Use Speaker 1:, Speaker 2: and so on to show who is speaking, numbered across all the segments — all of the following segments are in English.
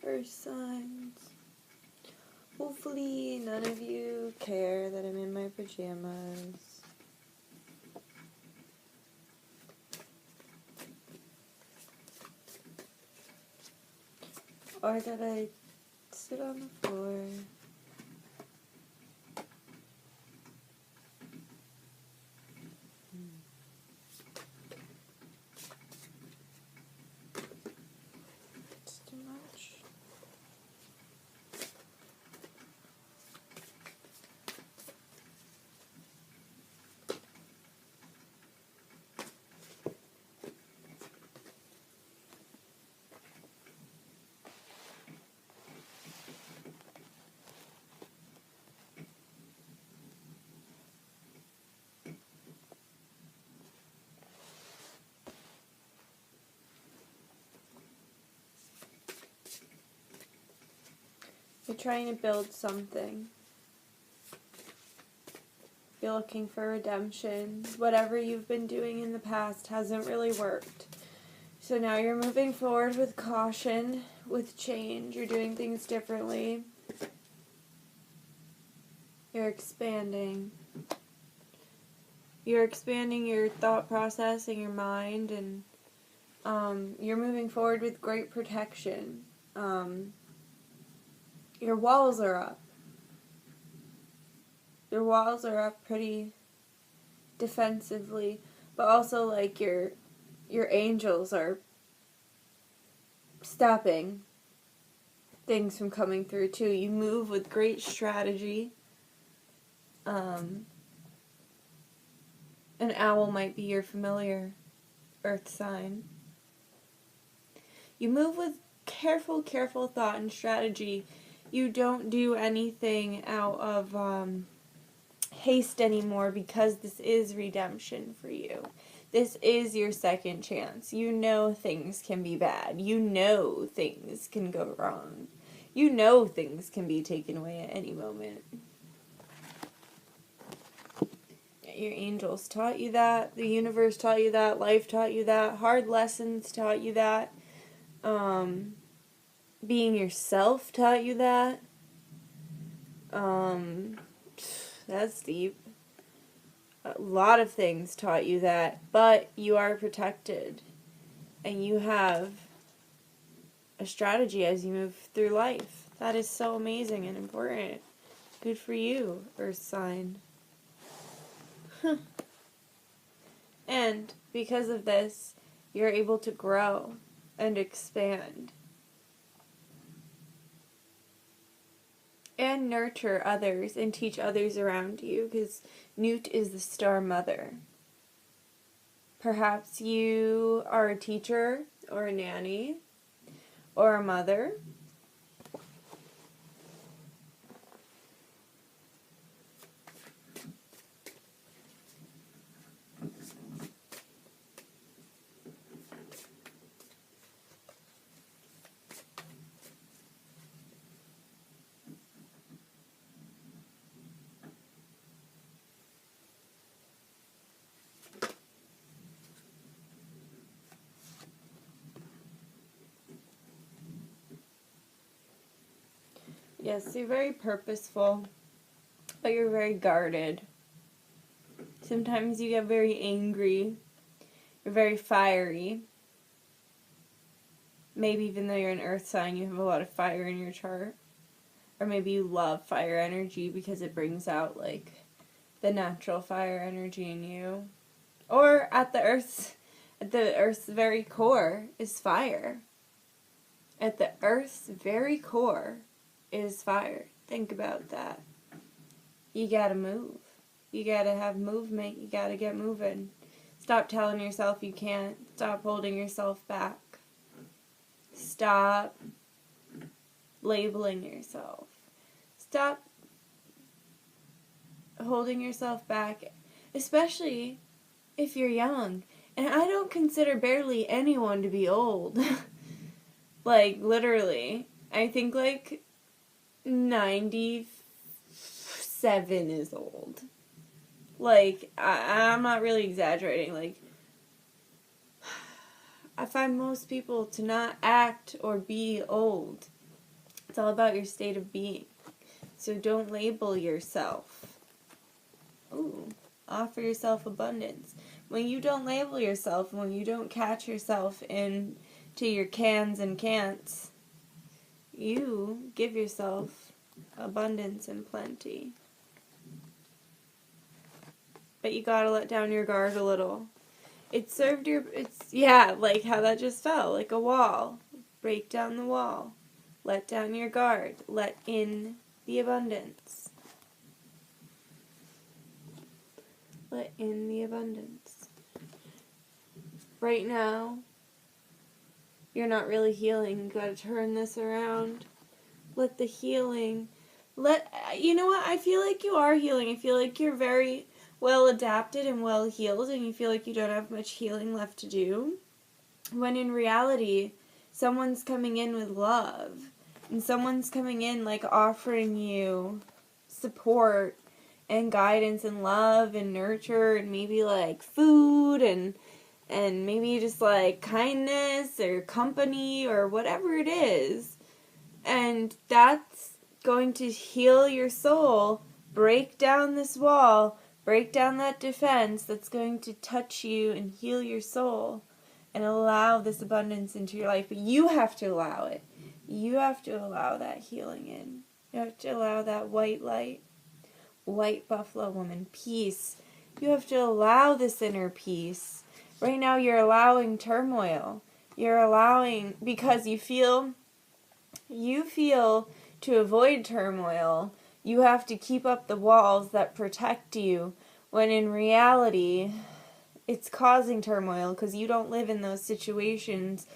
Speaker 1: Earth signs. Hopefully none of you care that I'm in my pajamas. Or that I sit on the floor. It's too much. You're trying to build something. You're looking for redemption. Whatever you've been doing in the past hasn't really worked. So now you're moving forward with caution, with change. You're doing things differently. You're expanding. You're expanding your thought process and your mind, and you're moving forward with great protection. Your walls are up. Your walls are up pretty defensively, but also like your angels are stopping things from coming through too. You move with great strategy. An owl might be your familiar earth sign. You move with careful thought and strategy. You don't do anything out of haste anymore, because this is redemption for you. This is your second chance. You know things can be bad. You know things can go wrong. You know things can be taken away at any moment. Your angels taught you that. The universe taught you that. Life taught you that. Hard lessons taught you that. Being yourself taught you that. That's deep. A lot of things taught you that, but you are protected. And you have a strategy as you move through life. That is so amazing and important. Good for you, Earth sign. And because of this, you're able to grow and expand. And nurture others and teach others around you, because Newt is the star mother. Perhaps you are a teacher or a nanny or a mother. Yes, you're very purposeful, but you're very guarded. Sometimes you get very angry. You're very fiery. Maybe even though you're an earth sign, you have a lot of fire in your chart. Or maybe you love fire energy because it brings out, like, the natural fire energy in you. Or at the Earth's very core is fire. At the Earth's very core is fire. Think about that. You gotta move. You gotta have movement. You gotta get moving. Stop telling yourself you can't. Stop holding yourself back. Stop labeling yourself. Stop holding yourself back, especially if you're young. And I don't consider barely anyone to be old. Like, literally. I think, like, 97 is old. Like, I'm not really exaggerating. Like, I find most people to not act or be old. It's all about your state of being. So don't label yourself. Ooh, offer yourself abundance. When you don't label yourself, when you don't catch yourself into your cans and can'ts, you give yourself abundance and plenty. But you gotta let down your guard a little. Like how that just fell, like a wall. Break down the wall. Let down your guard. Let in the abundance. Let in the abundance. Right now, you're not really healing. You gotta turn this around. Let the healing, you know what, I feel like you are healing. I feel like you're very well adapted and well healed, and you feel like you don't have much healing left to do. When in reality, someone's coming in with love, and someone's coming in like offering you support and guidance and love and nurture and maybe like food and maybe just like kindness or company or whatever it is. And that's going to heal your soul, break down this wall, break down that defense that's going to touch you and heal your soul and allow this abundance into your life. But you have to allow it. You have to allow that healing in. You have to allow that white light, white buffalo woman, peace. You have to allow this inner peace. Right now you're allowing turmoil. You're allowing, because you feel to avoid turmoil, you have to keep up the walls that protect you, when in reality, it's causing turmoil because you don't live in those situations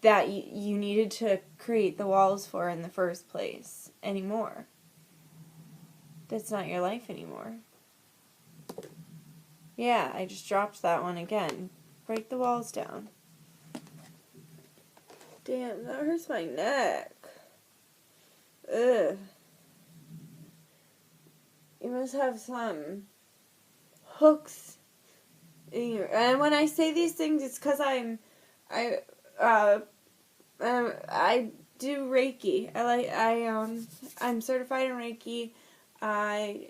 Speaker 1: that you needed to create the walls for in the first place anymore. That's not your life anymore. Yeah, I just dropped that one again. Break the walls down. Damn, that hurts my neck. Ugh. You must have some hooks in your... And when I say these things, it's because I do Reiki. I'm certified in Reiki. I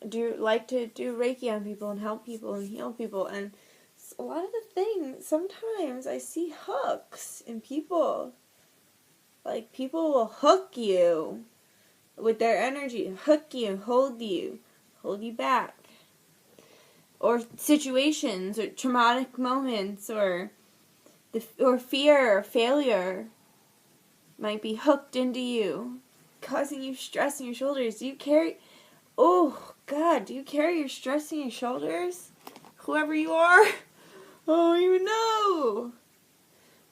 Speaker 1: do like to do Reiki on people and help people and heal people, and a lot of the things, sometimes I see hooks in people. Like, people will hook you with their energy, hook you, hold you back. Or situations, or traumatic moments, or fear or failure might be hooked into you, causing you stress in your shoulders. Do you carry your stress in your shoulders? Whoever you are? I don't even know.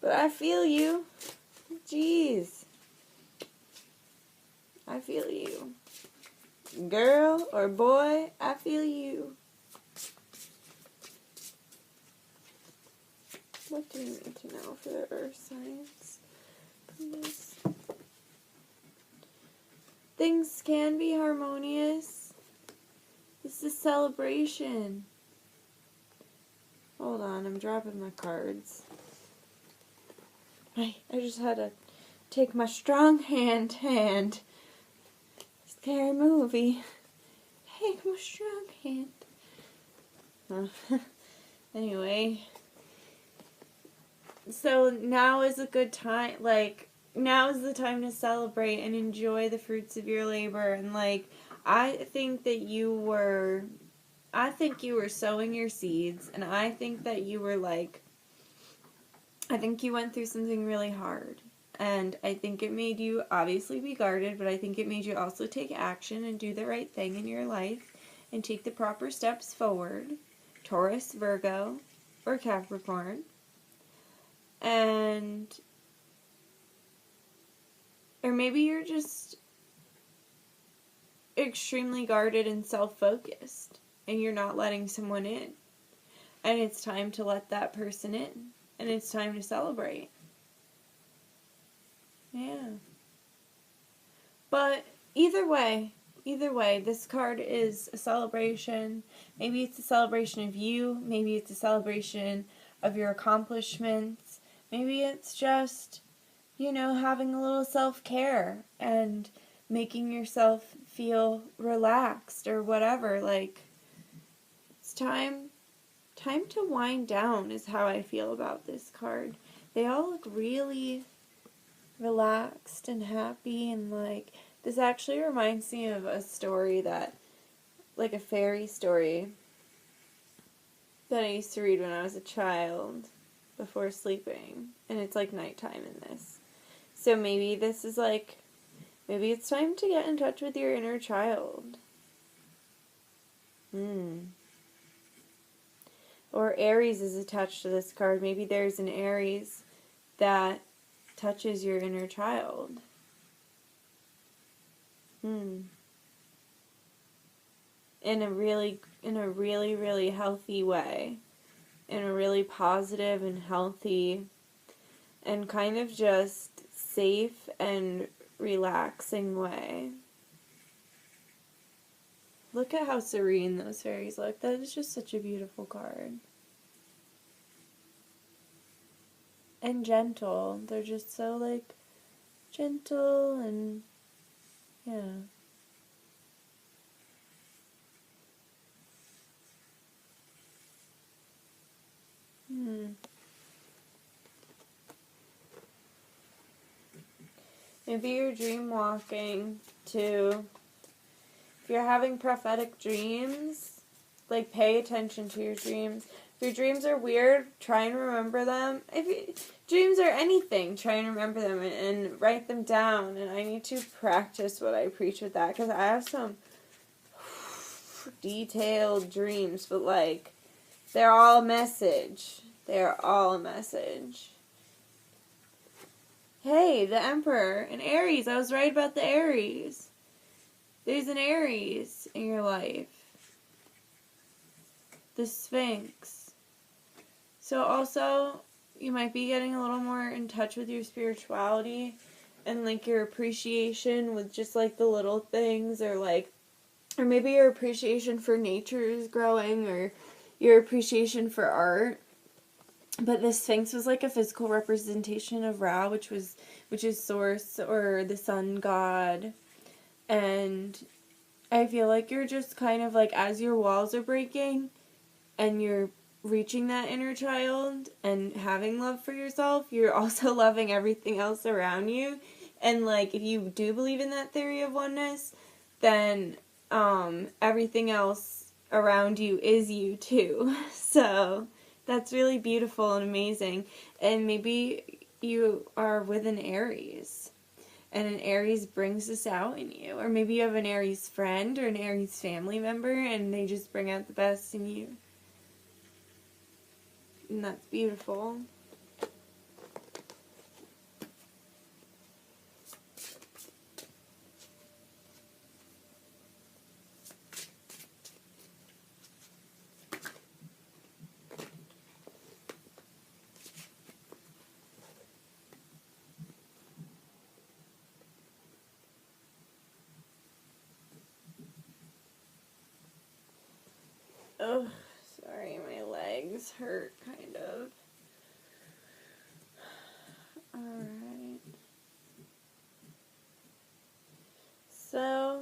Speaker 1: But I feel you. Jeez. I feel you. Girl or boy, I feel you. What do you need to know for the earth signs? Please. Things can be harmonious. This is a celebration. Hold on, I'm dropping my cards. I just had to take my strong hand. Scary movie. Take my strong hand. Anyway. So now is a good time, now is the time to celebrate and enjoy the fruits of your labor. And, I think you were sowing your seeds, and I think that you were, I think you went through something really hard. And I think it made you obviously be guarded, but I think it made you also take action and do the right thing in your life and take the proper steps forward. Taurus, Virgo, or Capricorn. Or maybe you're just extremely guarded and self-focused, and you're not letting someone in. And it's time to let that person in. And it's time to celebrate. Yeah. But either way, this card is a celebration. Maybe it's a celebration of you. Maybe it's a celebration of your accomplishments. Maybe it's just you know, having a little self-care and making yourself feel relaxed or whatever. Like, it's time to wind down is how I feel about this card. They all look really relaxed and happy, and like, this actually reminds me of a story that, like a fairy story that I used to read when I was a child before sleeping, and it's like nighttime in this. So maybe this is like, maybe it's time to get in touch with your inner child. Or Aries is attached to this card. Maybe there's an Aries that touches your inner child. In a really, really healthy way. In a really positive and healthy and kind of just safe and relaxing way. Look at how serene those fairies look. That is just such a beautiful card. And gentle. They're just so, like, gentle and, yeah. Maybe you're dream walking too. If you're having prophetic dreams, like, pay attention to your dreams. If your dreams are weird, try and remember them. Dreams are anything, try and remember them and write them down. And I need to practice what I preach with that, because I have some detailed dreams, but, like, they're all a message. They're all a message. Hey, the Emperor, an Aries. I was right about the Aries. There's an Aries in your life. The Sphinx. So also, you might be getting a little more in touch with your spirituality and, like, your appreciation with just, like, the little things, or maybe your appreciation for nature is growing, or your appreciation for art. But the Sphinx was like a physical representation of Ra, which is Source, or the sun god. And I feel like you're just kind of like, as your walls are breaking and you're reaching that inner child and having love for yourself, you're also loving everything else around you. And, like, if you do believe in that theory of oneness, then everything else around you is you too. So that's really beautiful and amazing. And maybe you are with an Aries, and an Aries brings this out in you. Or maybe you have an Aries friend or an Aries family member, and they just bring out the best in you. And that's beautiful. Oh, sorry, my legs hurt, kind of. Alright. So,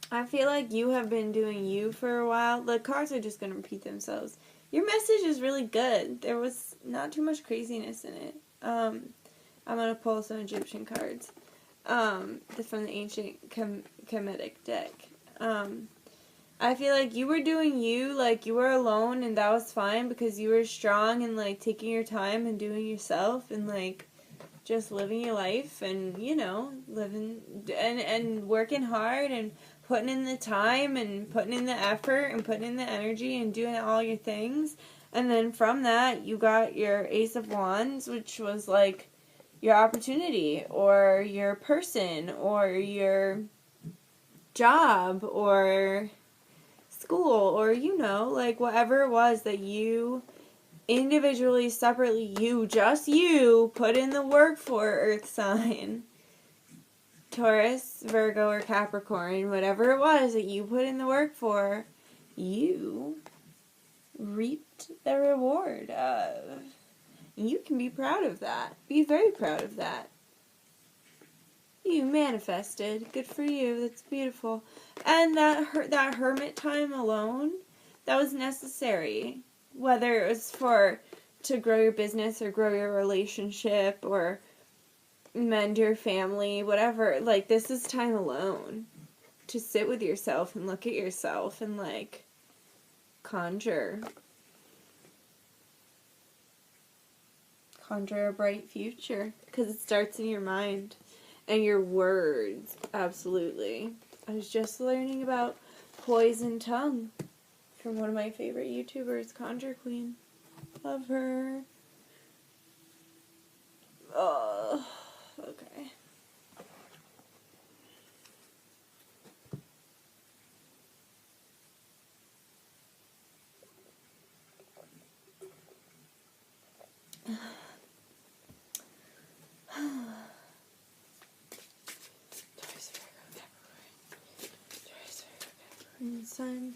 Speaker 1: I feel like you have been doing you for a while. The cards are just going to repeat themselves. Your message is really good. There was not too much craziness in it. I'm going to pull some Egyptian cards from the ancient Kemetic deck. I feel like you were doing you, like, you were alone, and that was fine because you were strong and, like, taking your time and doing yourself and, like, just living your life and, you know, living and working hard and putting in the time and putting in the effort and putting in the energy and doing all your things. And then from that, you got your Ace of Wands, which was, like, your opportunity or your person or your job or school, or, you know, like, whatever it was that you individually, separately, just you, put in the work for, Earth sign. Taurus, Virgo, or Capricorn, whatever it was that you put in the work for, you reaped the reward of. And you can be proud of that. Be very proud of that. You manifested. Good for you. That's beautiful. And that hermit time alone, that was necessary. Whether it was to grow your business or grow your relationship or mend your family, whatever. Like, this is time alone to sit with yourself and look at yourself and, like, conjure a bright future, because it starts in your mind and your words. Absolutely. I was just learning about poison tongue from one of my favorite YouTubers, Conjure Queen. Love her. Oh, okay. Sun,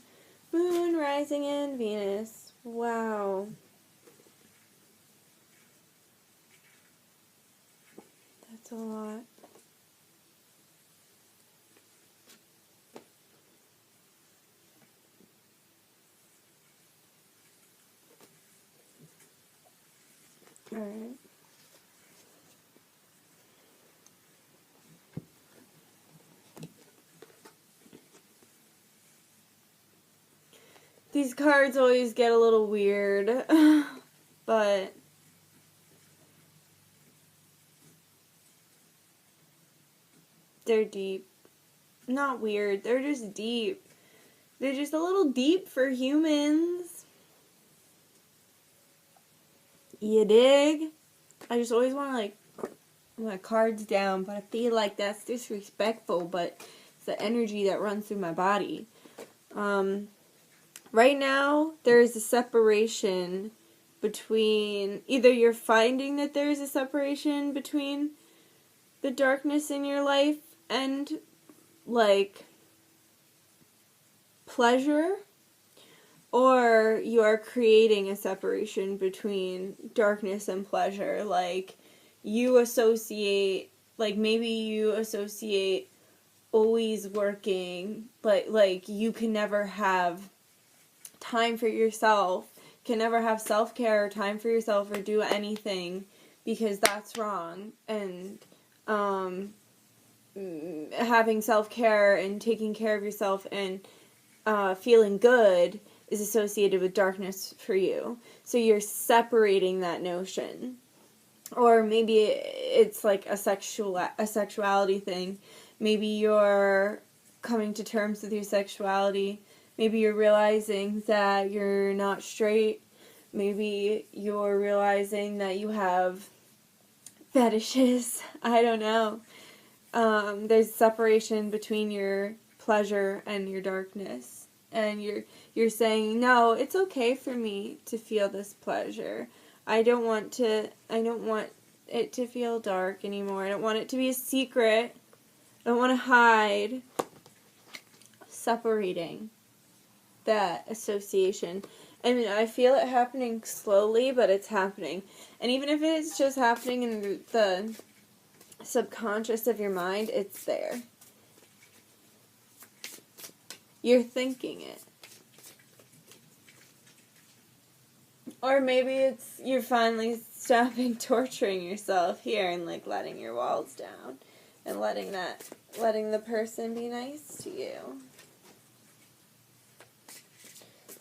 Speaker 1: Moon, Rising, and Venus. Wow. That's a lot. Alright. These cards always get a little weird, but they're deep. Not weird, they're just deep. They're just a little deep for humans. You dig? I just always want to, like, my cards down, but I feel like that's disrespectful, but it's the energy that runs through my body. Right now, there is a separation between, either you're finding that there is a separation between the darkness in your life and, like, pleasure, or you are creating a separation between darkness and pleasure. Like, you associate, like, maybe you associate always working, like you can never have time for yourself, can never have self-care or time for yourself or do anything because that's wrong. And having self-care and taking care of yourself and feeling good is associated with darkness for you. So you're separating that notion. Or maybe it's like a sexuality thing. Maybe you're coming to terms with your sexuality. Maybe you're realizing that you're not straight. Maybe you're realizing that you have fetishes. I don't know. There's separation between your pleasure and your darkness. And you're saying, no, it's okay for me to feel this pleasure. I don't want it to feel dark anymore. I don't want it to be a secret. I don't want to hide. Separating that association. I mean, I feel it happening slowly, but it's happening. And even if it's just happening in the subconscious of your mind, it's there. You're thinking it. Or maybe it's you're finally stopping torturing yourself here and, like, letting your walls down and letting the person be nice to you.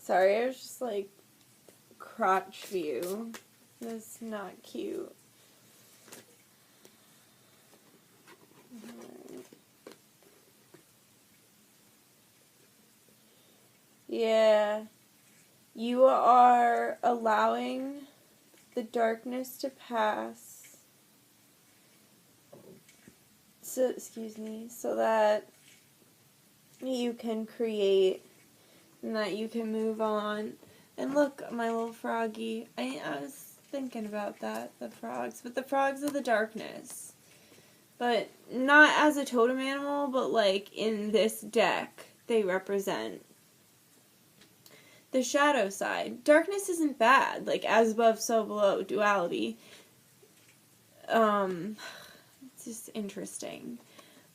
Speaker 1: Sorry, I was just, like, crotch view. That's not cute. Yeah. You are allowing the darkness to pass. So that you can create and that you can move on And look, my little froggy. I was thinking about that, the frogs. But the frogs are the darkness. But not as a totem animal, but like in this deck, they represent the shadow side. Darkness isn't bad, like as above, so below, duality. It's just interesting.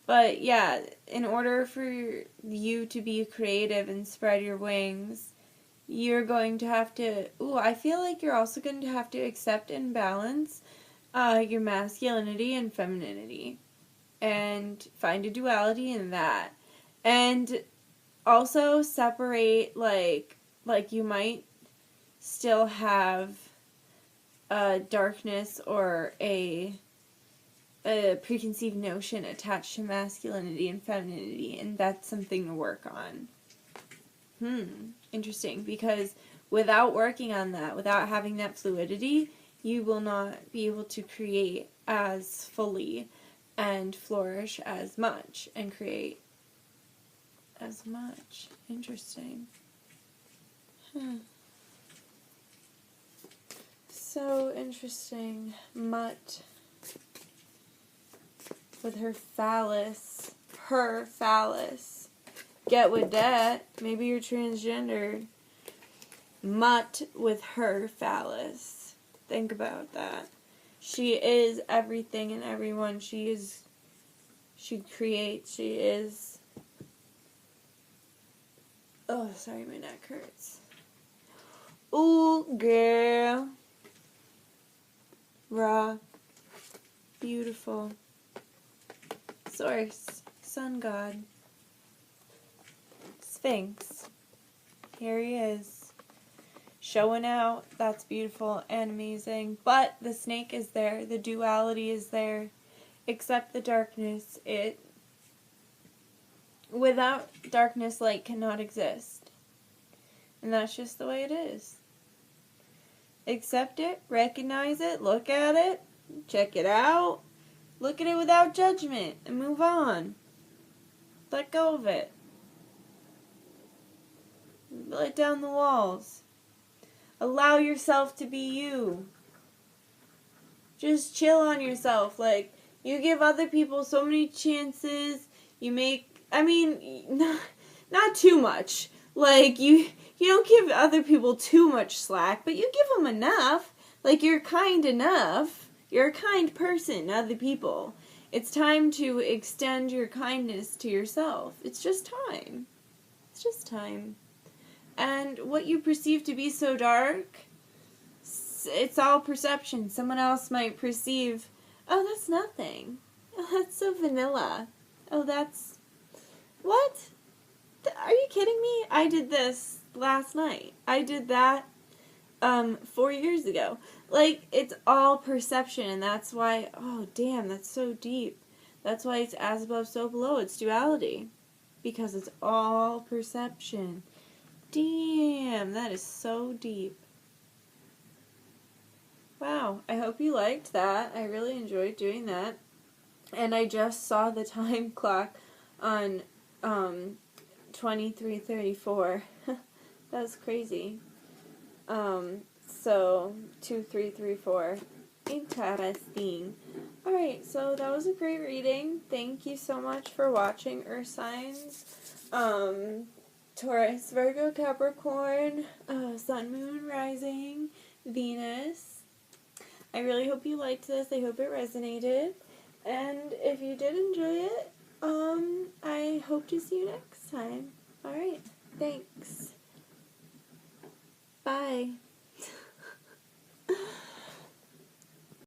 Speaker 1: But yeah, in order for you to be creative and spread your wings, you're going to have to, I feel like you're also going to have to accept and balance your masculinity and femininity. And find a duality in that. And also separate, like you might still have a darkness or a preconceived notion attached to masculinity and femininity, and that's something to work on. Interesting, because without working on that, without having that fluidity, you will not be able to create as fully and flourish as much and create as much. Interesting. So interesting. Mutt with her phallus. Her phallus. Get with that. Maybe you're transgendered. Mutt with her phallus. Think about that. She is everything and everyone. She creates. She is. Oh, sorry, my neck hurts. Ooh, girl. Raw. Beautiful. Source. Sun God. Sphinx. Here he is. Showing out. That's beautiful and amazing. But the snake is there. The duality is there. Accept the darkness. Without darkness, light cannot exist. And that's just the way it is. Accept it, recognize it, look at it, check it out, look at it without judgment, and move on. Let go of it. Let down the walls. Allow yourself to be you. Just chill on yourself. Like, you give other people so many chances, not too much. Like, you don't give other people too much slack, but you give them enough. Like, you're kind enough. You're a kind person to other people. It's time to extend your kindness to yourself. It's just time. It's just time. And what you perceive to be so dark, it's all perception. Someone else might perceive, oh, that's nothing. Oh, that's so vanilla. Oh, that's... What? Are you kidding me? I did this last night. I did that 4 years ago. Like, it's all perception, and that's why, oh, damn, that's so deep. That's why it's as above, so below. It's duality. Because it's all perception. Damn, that is so deep. Wow, I hope you liked that. I really enjoyed doing that. And I just saw the time clock on 23:34. That's crazy. So 2334. Interesting. Alright, so that was a great reading. Thank you so much for watching, Earth signs. Taurus, Virgo, Capricorn, Sun, Moon, Rising, Venus. I really hope you liked this. I hope it resonated. And if you did enjoy it, I hope to see you next time. Alright, thanks. Bye.